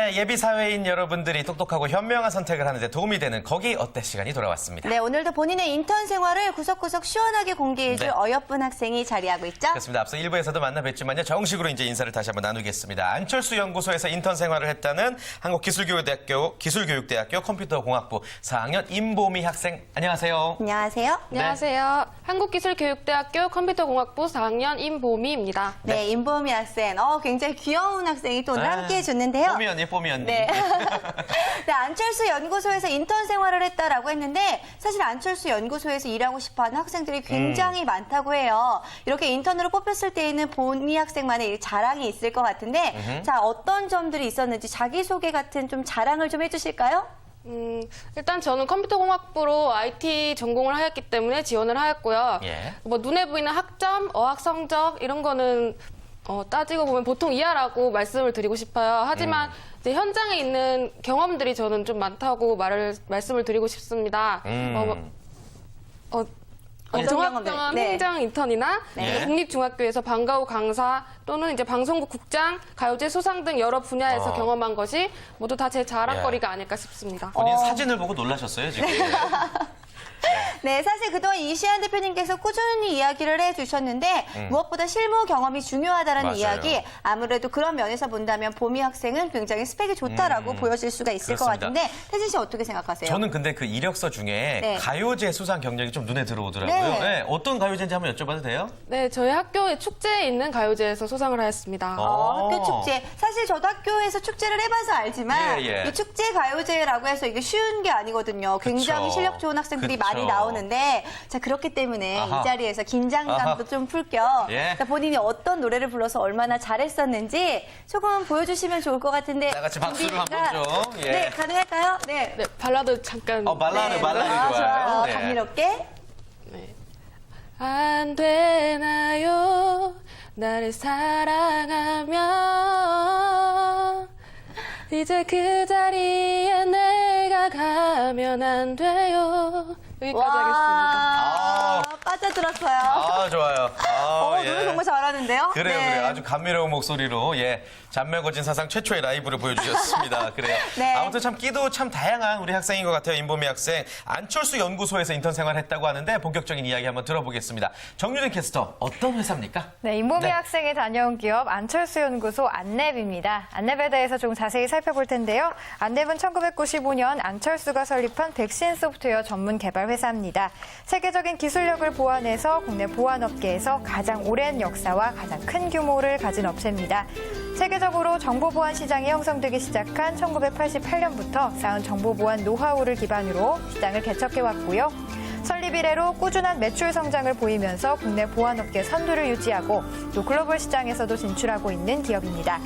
네, 예비 사회인 여러분들이 똑똑하고 현명한 선택을 하는 데 도움이 되는 거기 어때 시간이 돌아왔습니다. 네, 오늘도 본인의 인턴 생활을 구석구석 시원하게 공개해줄 네. 어여쁜 학생이 자리하고 있죠. 그렇습니다. 앞서 1부에서도 만나 뵀지만요. 정식으로 이제 인사를 다시 한번 나누겠습니다. 안철수 연구소에서 인턴 생활을 했다는 한국기술교육대학교 컴퓨터공학부 4학년 임보미 학생. 안녕하세요. 안녕하세요. 안녕하세요. 한국기술교육대학교 컴퓨터공학부 4학년 임보미입니다. 네, 임보미 학생. 굉장히 귀여운 학생이 또 오늘 함께 해줬는데요. 뽀미 언니, 뽀미 언니. 네. 네, 안철수 연구소에서 인턴 생활을 했다라고 했는데 사실 안철수 연구소에서 일하고 싶어하는 학생들이 굉장히 많다고 해요. 이렇게 인턴으로 뽑혔을 때에는 보미 학생만의 자랑이 있을 것 같은데 자, 어떤 점들이 있었는지 자기소개 같은 좀 자랑을 좀 해주실까요? 일단 저는 컴퓨터공학부로 IT 전공을 하였기 때문에 지원을 하였고요. 예. 뭐 눈에 보이는 학점, 어학 성적 이런 거는 따지고 보면 보통 이하라고 말씀을 드리고 싶어요. 하지만 이제 현장에 있는 경험들이 저는 좀 많다고 말씀을 드리고 싶습니다. 종합병원 네. 행정 인턴이나 네. 국립중학교에서 방과 후 강사 또는 이제 방송국 국장, 가요제 수상 등 여러 분야에서 경험한 것이 모두 다 제 자랑거리가 아닐까 싶습니다. 본인 사진을 보고 놀라셨어요, 지금. 네, 사실 그동안 이시안 대표님께서 꾸준히 이야기를 해주셨는데 무엇보다 실무 경험이 중요하다는 맞아요. 이야기 아무래도 그런 면에서 본다면 보미 학생은 굉장히 스펙이 좋다라고 보여질 수가 있을 것 그렇습니다. 같은데 태진 씨 어떻게 생각하세요? 저는 근데 그 이력서 중에 네. 가요제 수상 경력이 좀 눈에 들어오더라고요. 네. 네, 어떤 가요제인지 한번 여쭤봐도 돼요? 네, 저희 학교의 축제에 있는 가요제에서 수상을 하였습니다. 학교 축제. 사실 저도 학교에서 축제를 해봐서 알지만 예, 예. 이 축제 가요제라고 해서 이게 쉬운 게 아니거든요. 굉장히 그쵸. 실력 좋은 학생들이 그쵸. 많이 나오는데 자 그렇기 때문에 아하. 이 자리에서 긴장감도 아하. 좀 풀 겸 예. 자, 본인이 어떤 노래를 불러서 얼마나 잘했었는지 조금 보여주시면 좋을 것 같은데 다 같이 박수를 준비가- 한번 줘. 예. 네, 가능할까요? 네. 네, 발라드 잠깐. 발라드 좋아요. 좋아요. 네. 감미롭게. 네. 안 되나요? 나를 사랑하면 이제 그 자리에 내가 가면 안 돼요. 여기까지 하겠습니다. 빠져들었어요. 좋아요. 노래 정말 잘하는데요. 그래요, 네. 그래요. 아주 감미로운 목소리로, 잔매거진 사상 최초의 라이브를 보여주셨습니다. 그래요. 네. 아무튼 참 끼도 참 다양한 우리 학생인 것 같아요. 임보미 학생. 안철수 연구소에서 인턴 생활했다고 하는데 본격적인 이야기 한번 들어보겠습니다. 정유진 캐스터, 어떤 회사입니까? 네, 임보미 네. 학생이 다녀온 기업 안철수 연구소 안랩입니다. 안랩에 대해서 좀 자세히 살펴볼 텐데요. 안랩은 1995년 안철수가 설립한 백신 소프트웨어 전문 개발 회사입니다. 세계적인 기술력을 보완해서 국내 보안업계에서 가장 오랜 역사와 가장 큰 규모를 가진 업체입니다. 세계적으로 정보보안 시장이 형성되기 시작한 1988년부터 쌓은 정보보안 노하우를 기반으로 시장을 개척해왔고요. 설립 이래로 꾸준한 매출 성장을 보이면서 국내 보안업계 선두를 유지하고 또 글로벌 시장에서도 진출하고 있는 기업입니다.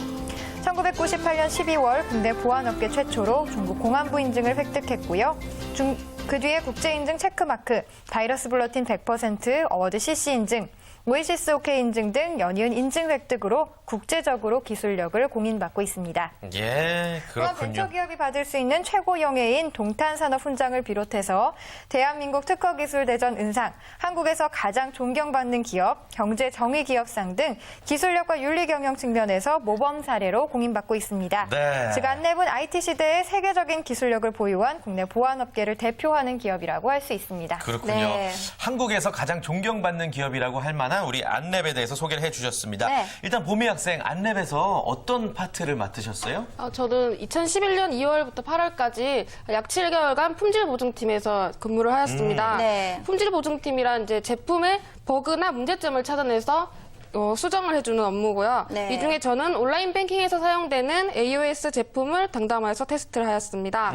1998년 12월 국내 보안업계 최초로 중국 공안부 인증을 획득했고요. 그 뒤에 국제인증 체크마크, 바이러스 블러틴 100%, 어워드 CC 인증, 오에시스 OK 인증 등 연이은 인증 획득으로 국제적으로 기술력을 공인받고 있습니다. 예, 또한 그렇군요. 벤처기업이 받을 수 있는 최고 영예인 동탄산업훈장을 비롯해서 대한민국 특허기술대전 은상, 한국에서 가장 존경받는 기업, 경제정의기업상 등 기술력과 윤리경영 측면에서 모범 사례로 공인받고 있습니다. 네. 즉 안랩은 IT 시대의 세계적인 기술력을 보유한 국내 보안업계를 대표하는 기업이라고 할 수 있습니다. 그렇군요. 네. 한국에서 가장 존경받는 기업이라고 할 만한 우리 안랩에 대해서 소개를 해주셨습니다. 네. 일단 보미 학생, 안랩에서 어떤 파트를 맡으셨어요? 저는 2011년 2월부터 8월까지 약 7개월간 품질보증팀에서 근무를 하였습니다. 네. 품질보증팀이란 이제 제품의 버그나 문제점을 찾아내서 수정을 해주는 업무고요. 네. 이 중에 저는 온라인 뱅킹에서 사용되는 AOS 제품을 담당하여서 테스트를 하였습니다.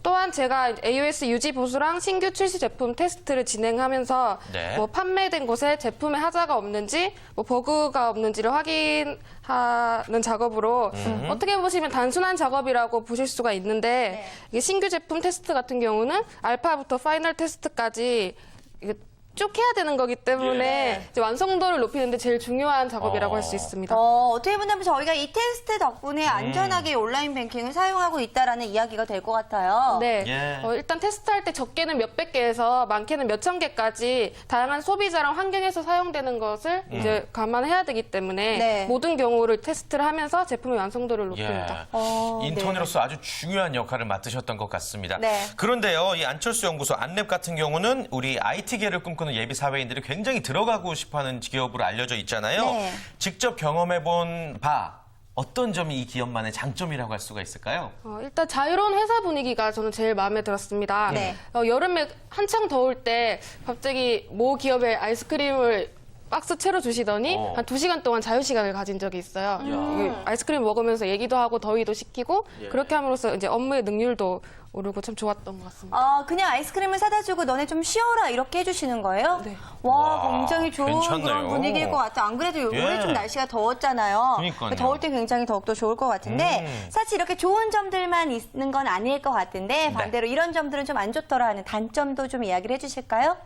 또한 제가 AOS 유지 보수랑 신규 출시 제품 테스트를 진행하면서 네. 뭐 판매된 곳에 제품에 하자가 없는지, 뭐 버그가 없는지를 확인하는 작업으로 어떻게 보시면 단순한 작업이라고 보실 수가 있는데 이게 신규 제품 테스트 같은 경우는 알파부터 파이널 테스트까지 이게 쭉 해야 되는 거기 때문에 네. 이제 완성도를 높이는데 제일 중요한 작업이라고 할 수 있습니다. 어떻게 보면 저희가 이 테스트 덕분에 안전하게 온라인 뱅킹을 사용하고 있다라는 이야기가 될 것 같아요. 네. 예. 일단 테스트할 때 적게는 몇백 개에서 많게는 몇천 개까지 다양한 소비자랑 환경에서 사용되는 것을 이제 감안해야 되기 때문에 네. 모든 경우를 테스트를 하면서 제품의 완성도를 높입니다. 예. 인턴으로서 아주 중요한 역할을 맡으셨던 것 같습니다. 네. 그런데요, 이 안철수 연구소 안랩 같은 경우는 우리 IT계를 꿈꾸는 예비 사회인들이 굉장히 들어가고 싶어하는 기업으로 알려져 있잖아요. 네. 직접 경험해본 바 어떤 점이 이 기업만의 장점이라고 할 수가 있을까요? 일단 자유로운 회사 분위기가 저는 제일 마음에 들었습니다. 네. 여름에 한창 더울 때 갑자기 모 기업의 아이스크림을 박스 채로 주시더니 한 2시간 동안 자유시간을 가진 적이 있어요. 이 아이스크림 먹으면서 얘기도 하고 더위도 식히고 그렇게 함으로써 이제 업무의 능률도 오르고 참 좋았던 것 같습니다. 그냥 아이스크림을 사다 주고 너네 좀 쉬어라 이렇게 해주시는 거예요? 네. 와, 굉장히 좋은 괜찮네요. 그런 분위기일 것 같아요. 안 그래도 올해 예. 좀 날씨가 더웠잖아요. 그러니까요. 더울 때 굉장히 더욱더 좋을 것 같은데 사실 이렇게 좋은 점들만 있는 건 아닐 것 같은데 반대로 이런 점들은 좀 안 좋더라 하는 단점도 좀 이야기를 해주실까요?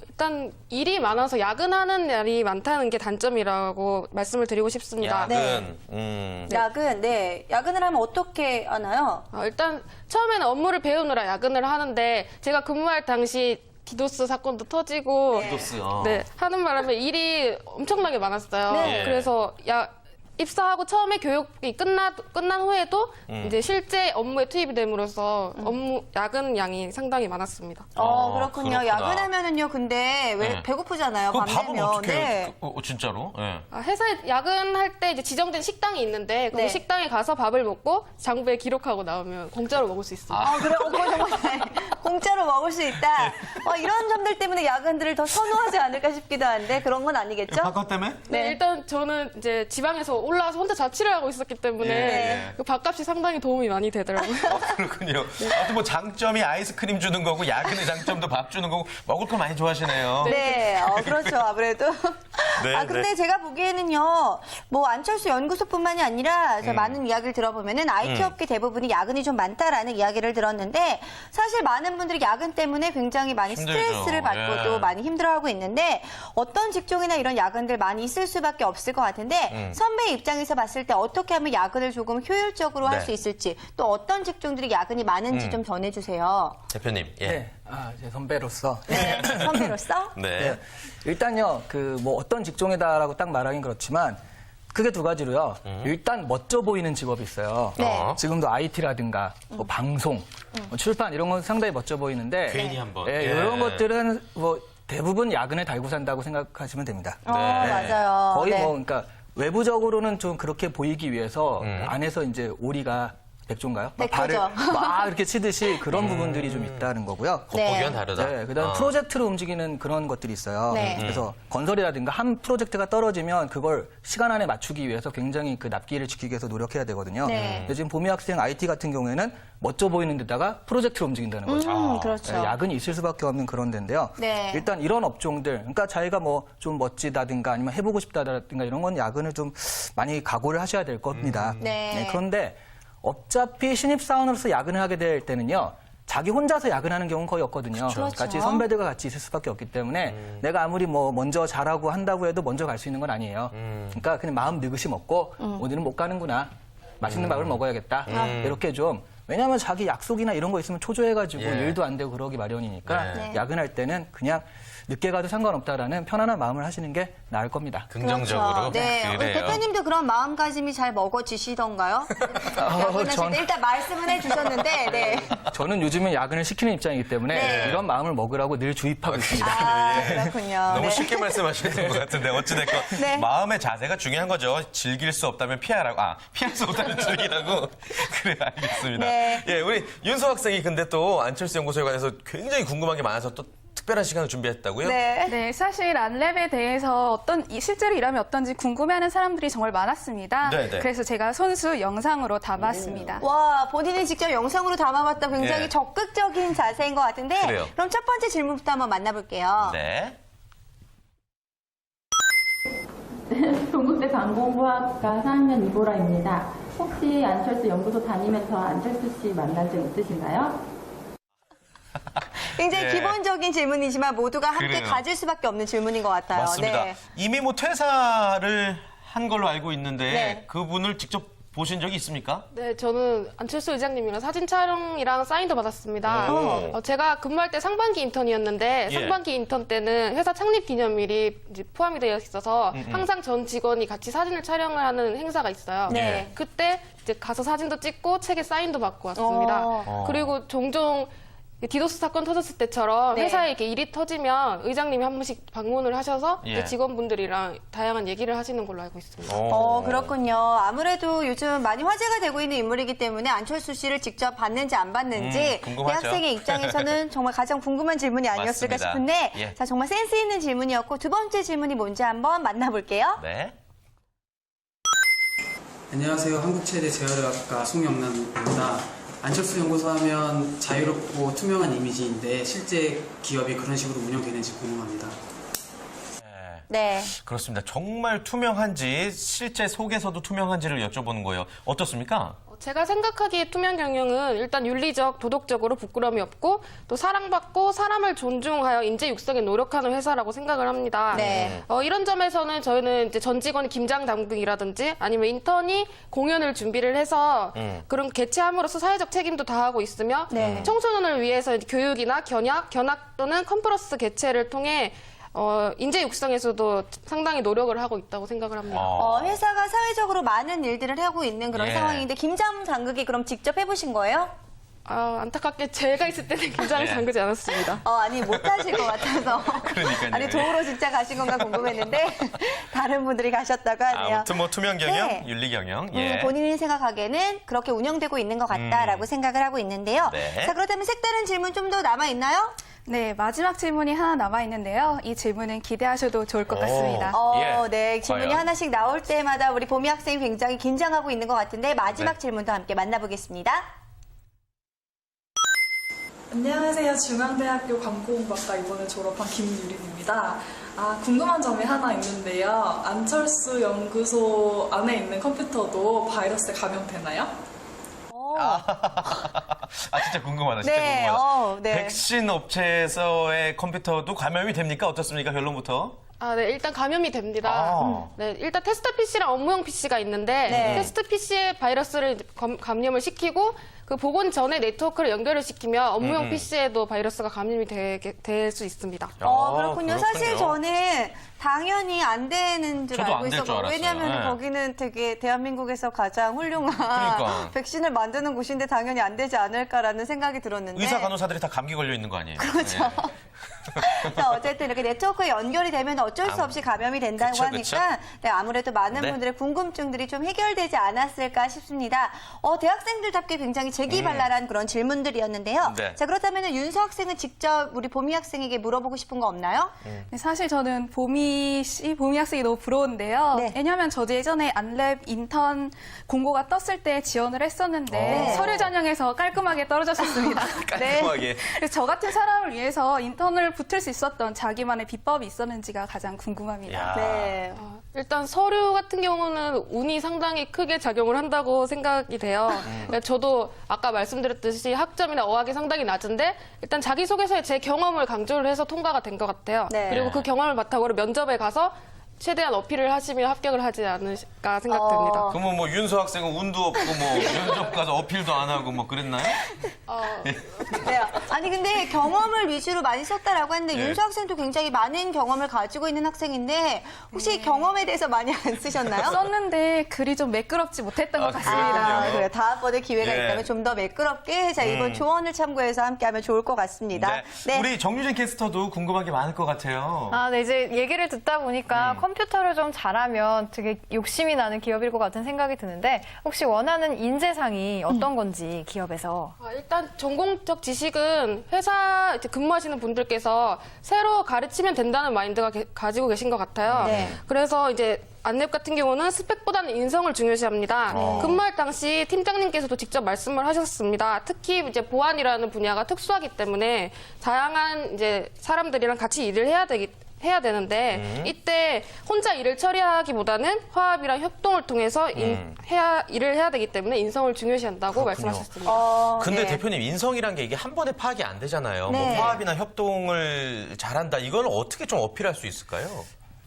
일단 일이 많아서 야근하는 날이 많다는 게 단점이라고 말씀을 드리고 싶습니다. 야근. 야근, 네. 야근을 하면 어떻게 하나요? 일단 처음에는 업무를 배우느라 야근을 하는데 제가 근무할 당시 디도스 사건도 터지고 디도스. 네, 하는 바람에 일이 엄청나게 많았어요. 네. 그래서 입사하고 처음에 교육이 끝난 후에도 이제 실제 업무에 투입이 됨으로써 야근 양이 상당히 많았습니다. 그렇군요. 그렇구나. 야근하면은요, 근데 왜 네. 배고프잖아요, 그 밤 밥은 되면. 어떻게 네. 진짜로? 예. 회사에 야근할 때 이제 지정된 식당이 있는데 거기 네. 식당에 가서 밥을 먹고 장부에 기록하고 나오면 공짜로 먹을 수 있습니다. 그래? 그거 정말 공짜로 먹을 수 있다. 이런 점들 때문에 야근들을 더 선호하지 않을까 싶기도 한데 그런 건 아니겠죠? 바깥 때문에? 네, 일단 저는 이제 지방에서 올라와서 혼자 자취를 하고 있었기 때문에 예. 그 밥값이 상당히 도움이 많이 되더라고요. 그렇군요. 아무튼 뭐 장점이 아이스크림 주는 거고 야근의 장점도 밥 주는 거고 먹을 걸 많이 좋아하시네요. 네, 그렇죠. 아무래도. 네, 근데 네. 제가 보기에는요, 뭐, 안철수 연구소뿐만이 아니라, 많은 이야기를 들어보면은 IT 업계 대부분이 야근이 좀 많다라는 이야기를 들었는데, 사실 많은 분들이 야근 때문에 굉장히 많이 힘들죠. 스트레스를 받고 예. 또 많이 힘들어하고 있는데, 어떤 직종이나 이런 야근들 많이 있을 수밖에 없을 것 같은데, 선배 입장에서 봤을 때 어떻게 하면 야근을 조금 효율적으로 할 네. 수 있을지, 또 어떤 직종들이 야근이 많은지 좀 전해주세요. 대표님. 예. 네, 제 선배로서. 네, 선배로서. 네. 네. 일단요, 뭐 어떤 직종이다라고 딱 말하긴 그렇지만, 크게 두 가지로요. 일단 멋져 보이는 직업이 있어요. 네. 지금도 IT라든가, 뭐 방송, 뭐 출판 이런 건 상당히 멋져 보이는데, 괜히 한번. 예, 예. 이런 것들은 뭐 대부분 야근에 달고 산다고 생각하시면 됩니다. 맞아요. 거의 네. 뭐, 그러니까 외부적으로는 좀 그렇게 보이기 위해서 안에서 이제 오리가 백조인가요? 네, 발을 그죠. 막 이렇게 치듯이 그런 부분들이 좀 있다는 거고요. 겉보기와는 다르다. 네, 그다음 프로젝트로 움직이는 그런 것들이 있어요. 네. 그래서 건설이라든가 한 프로젝트가 떨어지면 그걸 시간 안에 맞추기 위해서 굉장히 그 납기를 지키기 위해서 노력해야 되거든요. 네. 근데 지금 보미 학생 IT 같은 경우에는 멋져 보이는 데다가 프로젝트로 움직인다는 거죠. 그렇죠. 네, 야근이 있을 수밖에 없는 그런 데인데요. 네. 일단 이런 업종들, 그러니까 자기가 뭐 좀 멋지다든가 아니면 해보고 싶다든가 이런 건 야근을 좀 많이 각오를 하셔야 될 겁니다. 네. 그런데 어차피 신입사원으로서 야근을 하게 될 때는요. 자기 혼자서 야근하는 경우는 거의 없거든요. 그렇죠. 같이 선배들과 같이 있을 수밖에 없기 때문에 내가 아무리 뭐 먼저 잘하고 한다고 해도 먼저 갈 수 있는 건 아니에요. 그러니까 그냥 마음 느긋이 먹고 오늘은 못 가는구나. 맛있는 밥을 먹어야겠다. 이렇게 좀 왜냐하면 자기 약속이나 이런 거 있으면 초조해가지고 예. 일도 안 되고 그러기 마련이니까 네. 야근할 때는 그냥 늦게 가도 상관없다라는 편안한 마음을 하시는 게 나을 겁니다. 긍정적으로. 그렇죠. 네. 우리 그래요. 대표님도 그런 마음가짐이 잘 먹어지시던가요? 야근하실 전- 때 일단 말씀은 해주셨는데, 네. 저는 요즘은 야근을 시키는 입장이기 때문에 네. 이런 마음을 먹으라고 늘 주입하고 있습니다. 그렇군요. 너무 네. 쉽게 말씀하시는 것 같은데 어찌됐건 네. 마음의 자세가 중요한 거죠. 즐길 수 없다면 피하라고. 피할 수 없다면 즐기라고. 그래 알겠습니다. 네. 예, 우리 윤소 학생이 근데 또 안철수 연구소에 관해서 굉장히 궁금한 게 많아서 또 특별한 시간을 준비했다고요? 네. 네, 사실 안랩에 대해서 실제로 일하면 어떤지 궁금해하는 사람들이 정말 많았습니다. 네네. 그래서 제가 손수 영상으로 담았습니다. 와, 본인이 직접 영상으로 담아봤다 굉장히 예. 적극적인 자세인 것 같은데, 그래요. 그럼 첫 번째 질문부터 한번 만나볼게요. 네. 동국대 방공과학과 4학년 이보라입니다. 혹시 안철수 연구소 다니면서 안철수 씨 만난 적 있으신가요? 굉장히 예. 기본적인 질문이지만 모두가 함께 그래요. 가질 수밖에 없는 질문인 것 같아요. 맞습니다. 네. 이미 뭐 퇴사를 한 걸로 알고 있는데 네. 그분을 직접 보신 적이 있습니까? 네, 저는 안철수 의장님이랑 사진 촬영이랑 사인도 받았습니다. 오. 제가 근무할 때 상반기 인턴이었는데 예. 상반기 인턴 때는 회사 창립 기념일이 이제 포함이 되어 있어서 항상 전 직원이 같이 사진을 촬영을 하는 행사가 있어요. 네. 그때 이제 가서 사진도 찍고 책에 사인도 받고 왔습니다. 그리고 종종 디도스 사건 터졌을 때처럼 네. 회사에 이렇게 일이 터지면 의장님이 한 번씩 방문을 하셔서 예. 이제 직원분들이랑 다양한 얘기를 하시는 걸로 알고 있습니다. 그렇군요. 아무래도 요즘 많이 화제가 되고 있는 인물이기 때문에 안철수 씨를 직접 봤는지 안 봤는지 궁금하죠. 대학생의 입장에서는 정말 가장 궁금한 질문이 아니었을까 맞습니다. 싶은데 예. 자, 정말 센스 있는 질문이었고 두 번째 질문이 뭔지 한번 만나볼게요. 네. 안녕하세요. 한국체대 재활의학과 송영남입니다. 안철수 연구소 하면 자유롭고 투명한 이미지인데 실제 기업이 그런 식으로 운영되는지 궁금합니다. 네. 그렇습니다. 정말 투명한지 실제 속에서도 투명한지를 여쭤보는 거예요. 어떻습니까? 제가 생각하기에 투명 경영은 일단 윤리적, 도덕적으로 부끄러움이 없고 또 사랑받고 사람을 존중하여 인재 육성에 노력하는 회사라고 생각을 합니다. 네. 이런 점에서는 저희는 이제 전 직원이 김장 당빙이라든지 아니면 인턴이 공연을 준비를 해서 그런 개최함으로써 사회적 책임도 다하고 있으며 네. 청소년을 위해서 이제 교육이나 견학 또는 컨퍼런스 개최를 통해 인재 육성에서도 상당히 노력을 하고 있다고 생각을 합니다. 회사가 사회적으로 많은 일들을 하고 있는 그런 예. 상황인데 김장 당국이 그럼 직접 해보신 거예요? 안타깝게 제가 있을 때는 김장을 예. 담그지 않았습니다. 아니 못 하실 것 같아서. 그러니까요. 아니 도우러 진짜 가신 건가 궁금했는데 다른 분들이 가셨다고 하네요. 아무튼 뭐 투명 경영, 네. 윤리 경영. 예. 본인이 생각하기에는 그렇게 운영되고 있는 것 같다라고 생각을 하고 있는데요. 네. 자, 그렇다면 색다른 질문 좀 더 남아 있나요? 네, 마지막 질문이 하나 남아 있는데요. 이 질문은 기대하셔도 좋을 것 같습니다. 예. 네. 질문이 과연? 하나씩 나올 때마다 우리 보미 학생이 굉장히 긴장하고 있는 것 같은데 마지막 네. 질문도 함께 만나보겠습니다. 안녕하세요. 중앙대학교 광고공학과 이번에 졸업한 김유린입니다. 궁금한 점이 하나 있는데요. 안철수 연구소 안에 있는 컴퓨터도 바이러스에 감염되나요? 진짜 궁금하다. 진짜 네, 궁금하다. 네. 백신 업체에서의 컴퓨터도 감염이 됩니까? 어떻습니까? 결론부터. 네, 일단 감염이 됩니다. 네, 일단 테스트 PC랑 업무용 PC가 있는데 네. 테스트 PC에 바이러스를 이제 감염을 시키고 그 복원 전에 네트워크를 연결을 시키면 업무용 PC에도 바이러스가 감염이 될 수 있습니다. 그렇군요. 사실 저는 당연히 안 되는 줄 저도 알고 안될줄 있었고 알았어요. 왜냐하면 네. 거기는 되게 대한민국에서 가장 훌륭한 그러니까. 백신을 만드는 곳인데 당연히 안 되지 않을까라는 생각이 들었는데 의사 간호사들이 다 감기 걸려 있는 거 아니에요? 그렇죠. 네. 자, 어쨌든 이렇게 네트워크에 연결이 되면 어쩔 수 없이 감염이 된다고 그쵸, 하니까 네, 아무래도 많은 네. 분들의 궁금증들이 좀 해결되지 않았을까 싶습니다. 대학생들답게 굉장히 재기발랄한 그런 질문들이었는데요. 네. 자, 그렇다면 윤서 학생은 직접 우리 보미 학생에게 물어보고 싶은 거 없나요? 네, 사실 저는 보미 학생이 너무 부러운데요. 네. 왜냐하면 저도 예전에 안랩 인턴 공고가 떴을 때 지원을 했었는데 네. 서류 전형에서 깔끔하게 떨어졌었습니다. 깔끔하게. 그래서 저 같은 사람을 위해서 인턴을 붙을 수 있었던 자기만의 비법이 있었는지가 가장 궁금합니다. 야. 네. 일단 서류 같은 경우는 운이 상당히 크게 작용을 한다고 생각이 돼요. 그러니까 저도 아까 말씀드렸듯이 학점이나 어학이 상당히 낮은데 일단 자기소개서에 제 경험을 강조를 해서 통과가 된 것 같아요. 네. 그리고 그 경험을 바탕으로 면접에 가서 최대한 어필을 하시면 합격을 하지 않을까 생각됩니다. 그러면 뭐 윤서 학생은 운도 없고 뭐 면접 가서 어필도 안 하고 뭐 그랬나요? 네. 아니 근데 경험을 위주로 많이 썼다라고 했는데 네. 윤서 학생도 굉장히 많은 경험을 가지고 있는 학생인데 혹시 경험에 대해서 많이 안 쓰셨나요? 썼는데 글이 좀 매끄럽지 못했던 것 같습니다. 그렇군요. 그래요. 다음번에 기회가 예. 있다면 좀 더 매끄럽게 자 이번 조언을 참고해서 함께하면 좋을 것 같습니다. 네. 우리 정유진 캐스터도 궁금한 게 많을 것 같아요. 네, 이제 얘기를 듣다 보니까 컴퓨터를 좀 잘하면 되게 욕심이 나는 기업일 것 같은 생각이 드는데 혹시 원하는 인재상이 어떤 건지 기업에서. 일단 전공적 지식은 회사 이제 근무하시는 분들께서 새로 가르치면 된다는 마인드가 가지고 계신 것 같아요. 네. 그래서 이제 안랩 같은 경우는 스펙보다는 인성을 중요시합니다. 근무할 당시 팀장님께서도 직접 말씀을 하셨습니다. 특히 이제 보안이라는 분야가 특수하기 때문에 다양한 이제 사람들이랑 같이 일을 해야 해야 되는데 이때 혼자 일을 처리하기보다는 화합이랑 협동을 통해서 일을 해야 되기 때문에 인성을 중요시한다고 말씀하셨습니다. 근데 네. 대표님, 인성이란 게 이게 한 번에 파악이 안 되잖아요. 네. 뭐 화합이나 협동을 잘한다. 이걸 어떻게 좀 어필할 수 있을까요?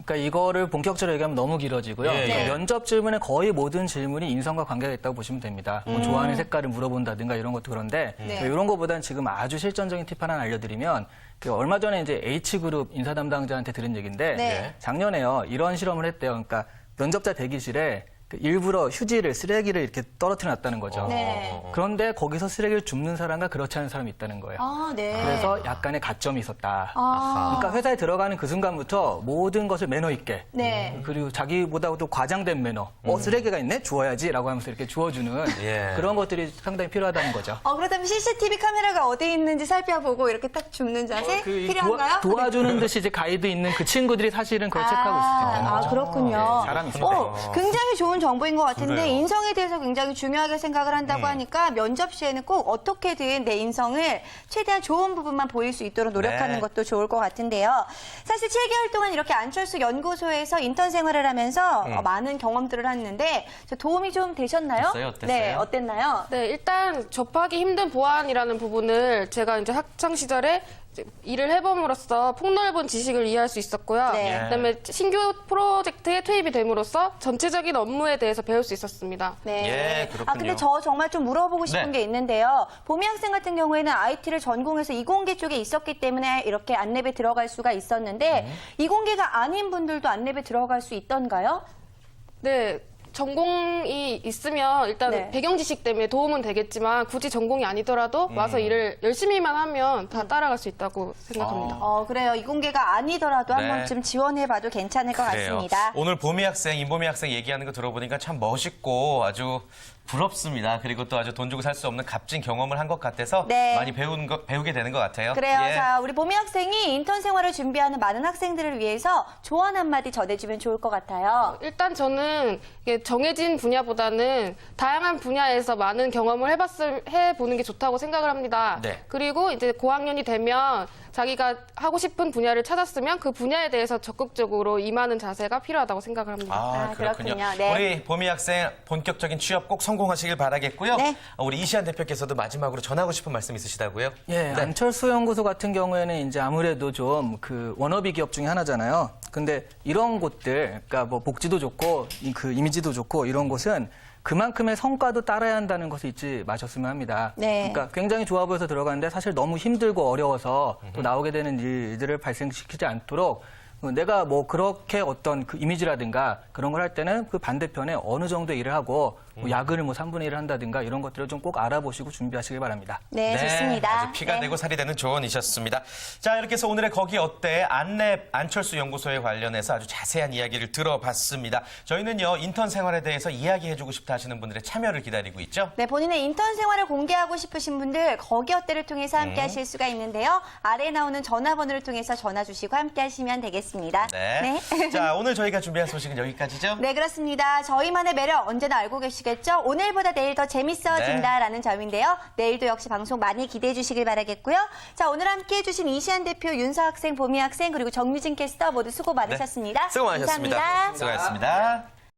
그러니까 이거를 본격적으로 얘기하면 너무 길어지고요. 예, 예. 면접 질문의 거의 모든 질문이 인성과 관계가 있다고 보시면 됩니다. 뭐 좋아하는 색깔을 물어본다든가 이런 것도 그런데 네. 이런 것보다는 지금 아주 실전적인 팁 하나 알려드리면 그 얼마 전에 이제 H그룹 인사 담당자한테 들은 얘기인데 네. 작년에요. 이런 실험을 했대요. 그러니까 면접자 대기실에 그 일부러 휴지를 쓰레기를 이렇게 떨어뜨려 놨다는 거죠. 네. 그런데 거기서 쓰레기를 줍는 사람과 그렇지 않은 사람이 있다는 거예요. 아, 네. 그래서 약간의 가점이 있었다. 아. 그러니까 회사에 들어가는 그 순간부터 모든 것을 매너 있게 네. 그리고 자기보다도 과장된 매너. 쓰레기가 있네? 주워야지라고 하면서 이렇게 주워주는 예. 그런 것들이 상당히 필요하다는 거죠. 그렇다면 CCTV 카메라가 어디 있는지 살펴보고 이렇게 딱 줍는 자세 필요한가요? 도와주는 듯이 이제 가이드 있는 그 친구들이 사실은 그걸 체크하고 있을 수 있다는 거죠. 그렇군요. 네, 사람이 있어요. 굉장히 좋은 정보인 것 같은데 그래요. 인성에 대해서 굉장히 중요하게 생각을 한다고 하니까 면접 시에는 꼭 어떻게든 내 인성을 최대한 좋은 부분만 보일 수 있도록 노력하는 네. 것도 좋을 것 같은데요. 사실 7개월 동안 이렇게 안철수 연구소에서 인턴 생활을 하면서 많은 경험들을 했는데 도움이 좀 되셨나요? 됐어요? 어땠어요? 네, 어땠나요? 네, 일단 접하기 힘든 보안이라는 부분을 제가 이제 학창 시절에 이제 일을 해봄으로써 폭넓은 지식을 이해할 수 있었고요. 네. 그다음에 신규 프로젝트에 투입이 됨으로써 전체적인 업무에 대해서 배울 수 있었습니다. 네. 예, 그렇군요. 근데 저 정말 좀 물어보고 싶은 네. 게 있는데요. 보미 학생 같은 경우에는 IT를 전공해서 이공계 쪽에 있었기 때문에 이렇게 안랩에 들어갈 수가 있었는데 이공계가 아닌 분들도 안랩에 들어갈 수 있던가요? 네. 전공이 있으면 일단 네. 배경 지식 때문에 도움은 되겠지만 굳이 전공이 아니더라도 와서 일을 열심히만 하면 다 따라갈 수 있다고 생각합니다. 그래요. 이공계가 아니더라도 한 네. 번쯤 지원해봐도 괜찮을 것 그래요. 같습니다. 오늘 보미 학생, 인보미 학생 얘기하는 거 들어보니까 참 멋있고 아주 부럽습니다. 그리고 또 아주 돈 주고 살 수 없는 값진 경험을 한 것 같아서 네. 많이 배우게 되는 것 같아요. 그래요. 예. 자, 우리 보미 학생이 인턴 생활을 준비하는 많은 학생들을 위해서 조언 한마디 전해주면 좋을 것 같아요. 일단 저는 이게 정해진 분야보다는 다양한 분야에서 많은 경험을 해보는 게 좋다고 생각을 합니다. 네. 그리고 이제 고학년이 되면 자기가 하고 싶은 분야를 찾았으면 그 분야에 대해서 적극적으로 임하는 자세가 필요하다고 생각을 합니다. 그렇군요. 그렇군요. 네. 우리 보미 학생 본격적인 취업 꼭 성공하시길 바라겠고요. 네. 우리 이시안 대표께서도 마지막으로 전하고 싶은 말씀 있으시다고요? 예, 안철수 연구소 같은 경우에는 이제 아무래도 좀 그 워너비 기업 중에 하나잖아요. 근데 이런 곳들, 그러니까 뭐 복지도 좋고 그 이미지도 좋고 이런 곳은 그만큼의 성과도 따라야 한다는 것을 잊지 마셨으면 합니다. 네. 그러니까 굉장히 좋아 보여서 들어가는데 사실 너무 힘들고 어려워서 또 나오게 되는 일들을 발생시키지 않도록 내가 뭐 그렇게 어떤 그 이미지라든가 그런 걸 할 때는 그 반대편에 어느 정도 일을 하고 뭐 야근을 뭐 3분의 1을 한다든가 이런 것들을 좀 꼭 알아보시고 준비하시길 바랍니다. 네, 좋습니다. 아주 피가 네. 되고 살이 되는 조언이셨습니다. 자, 이렇게 해서 오늘의 거기 어때? 안랩 안철수 연구소에 관련해서 아주 자세한 이야기를 들어봤습니다. 저희는요, 인턴 생활에 대해서 이야기해주고 싶다 하시는 분들의 참여를 기다리고 있죠. 네, 본인의 인턴 생활을 공개하고 싶으신 분들 거기 어때를 통해서 함께 하실 수가 있는데요. 아래에 나오는 전화번호를 통해서 전화 주시고 함께 하시면 되겠습니다. 네. 자, 오늘 저희가 준비한 소식은 여기까지죠? 네, 그렇습니다. 저희만의 매력 언제나 알고 계시겠죠? 오늘보다 내일 더 재밌어진다라는 점인데요. 내일도 역시 방송 많이 기대해 주시길 바라겠고요. 자, 오늘 함께해 주신 이시안 대표, 윤서 학생, 보미 학생, 그리고 정유진 캐스터 모두 수고 많으셨습니다. 수고 많으셨습니다. 감사합니다. 수고하셨습니다.